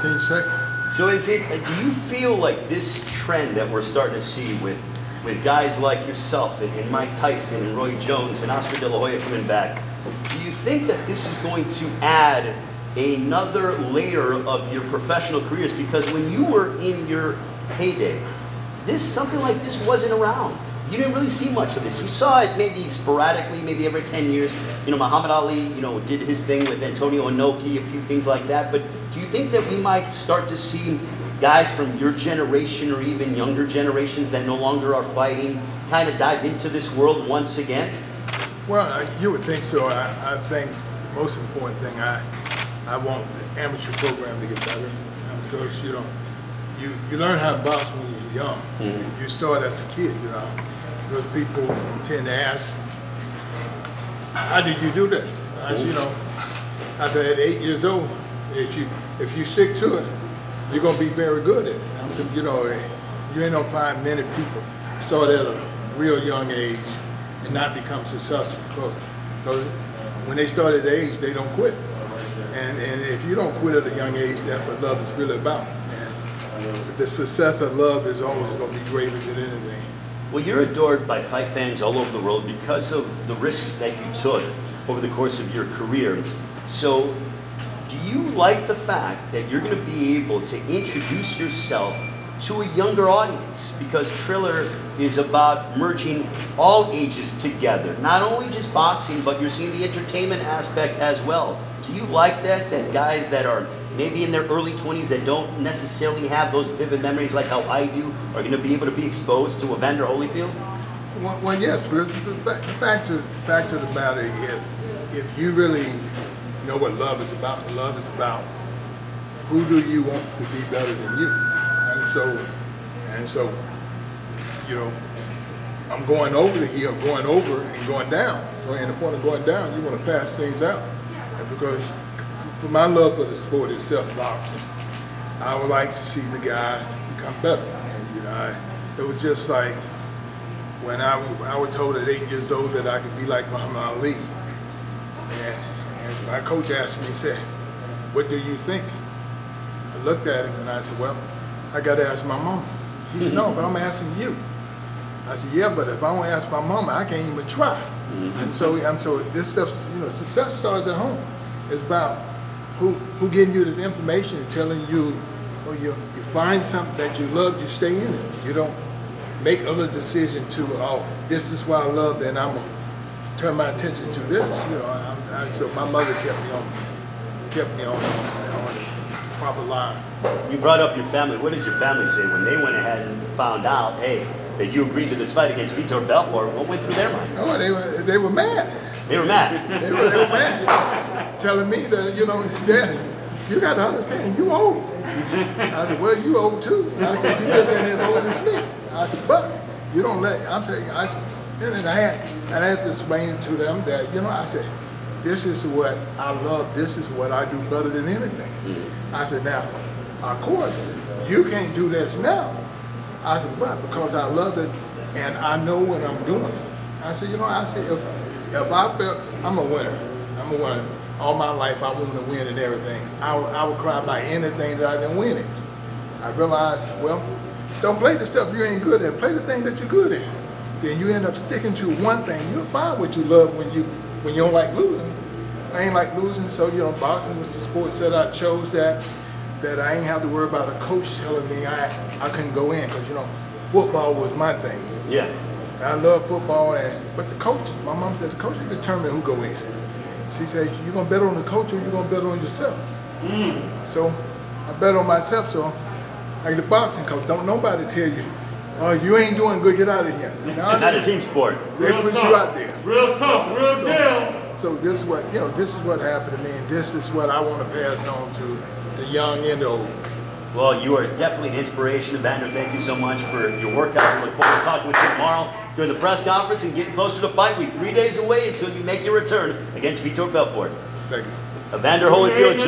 can you say? So do you feel like this trend that we're starting to see with guys like yourself and Mike Tyson and Roy Jones and Oscar De La Hoya coming back, do you think that this is going to add another layer of your professional careers? Because when you were in your heyday, something like this wasn't around. You didn't really see much of this. You saw it maybe sporadically, maybe every 10 years. You know, Muhammad Ali, did his thing with Antonio Inoki, a few things like that. But do you think that we might start to see guys from your generation or even younger generations that no longer are fighting kind of dive into this world once again? Well, you would think so. I think the most important thing, I want the amateur program to get better, because you learn how to box when you're young. Mm-hmm. You start as a kid, because people tend to ask, how did you do this? I said, at 8 years old, if you stick to it, you're gonna be very good at it. I said, you ain't gonna find many people start at a real young age and not become successful, because when they start at age, they don't quit. And if you don't quit at a young age, that's what love is really about. And the success of love is always going to be greater than anything. Well, you're adored by fight fans all over the world because of the risks that you took over the course of your career. So, do you like the fact that you're going to be able to introduce yourself to a younger audience? Because Triller is about merging all ages together. Not only just boxing, but you're seeing the entertainment aspect as well. Do you like that guys that are maybe in their early 20s that don't necessarily have those vivid memories like how I do are going to be able to be exposed to Evander Holyfield? Well, yes, because the fact of the matter, if you really know what love is about who do you want to be better than you? And so, I'm going over the hill, going over and going down. So in the point of going down, you want to pass things out. And because for my love for the sport itself, boxing, I would like to see the guys become better. And it was just like when I was told at 8 years old that I could be like Muhammad Ali. And my coach asked me, he said, "What do you think?" I looked at him and I said, "Well, I got to ask my mama." He said, "No, but I'm asking you." I said, "Yeah, but if I don't ask my mama, I can't even try." Mm-hmm. And so this stuff, success starts at home. It's about who getting you this information and telling you, or you find something that you love, you stay in it. You don't make other decisions to, this is what I love, then I'm gonna turn my attention to this. So my mother kept me on the proper line. You brought up your family. What does your family say when they went ahead and found out, hey, that you agreed to this fight against Vitor Belfort? What went through their minds? Oh, they were mad. They were mad. they were mad, telling me that, Daddy, you got to understand, you old. I said, well, you old too. I said, you just ain't as old as me. I said, but you don't let. I'm saying, and I had to explain to them that, I said, this is what I love. This is what I do better than anything. Mm-hmm. I said, now, of course, you can't do this now. I said, but because I love it and I know what I'm doing. I said, if I felt I'm a winner. All my life I wanted to win and everything. I would cry by anything that I didn't win it. I realized, well, don't play the stuff you ain't good at. Play the thing that you're good at. Then you end up sticking to one thing. You'll find what you love when you don't like losing. I ain't like losing, so boxing was the sports that I chose that I ain't have to worry about a coach telling me I couldn't go in, because football was my thing. Yeah. I love football, but the coach, my mom said, the coach will determine who go in. She said, you gonna bet on the coach or you gonna bet on yourself? Mm. So I bet on myself, so like the boxing coach, don't nobody tell you, oh, you ain't doing good, get out of here. Not a team sport. They put you out there. Real tough, real deal. So this is what happened to me, and this is what I want to pass on to the young and the old. Well, you are definitely an inspiration, Evander. Thank you so much for your workout. We look forward to talking with you tomorrow during the press conference and getting closer to fight week. 3 days away until you make your return against Vitor Belfort. Thank you. Evander Holyfield joined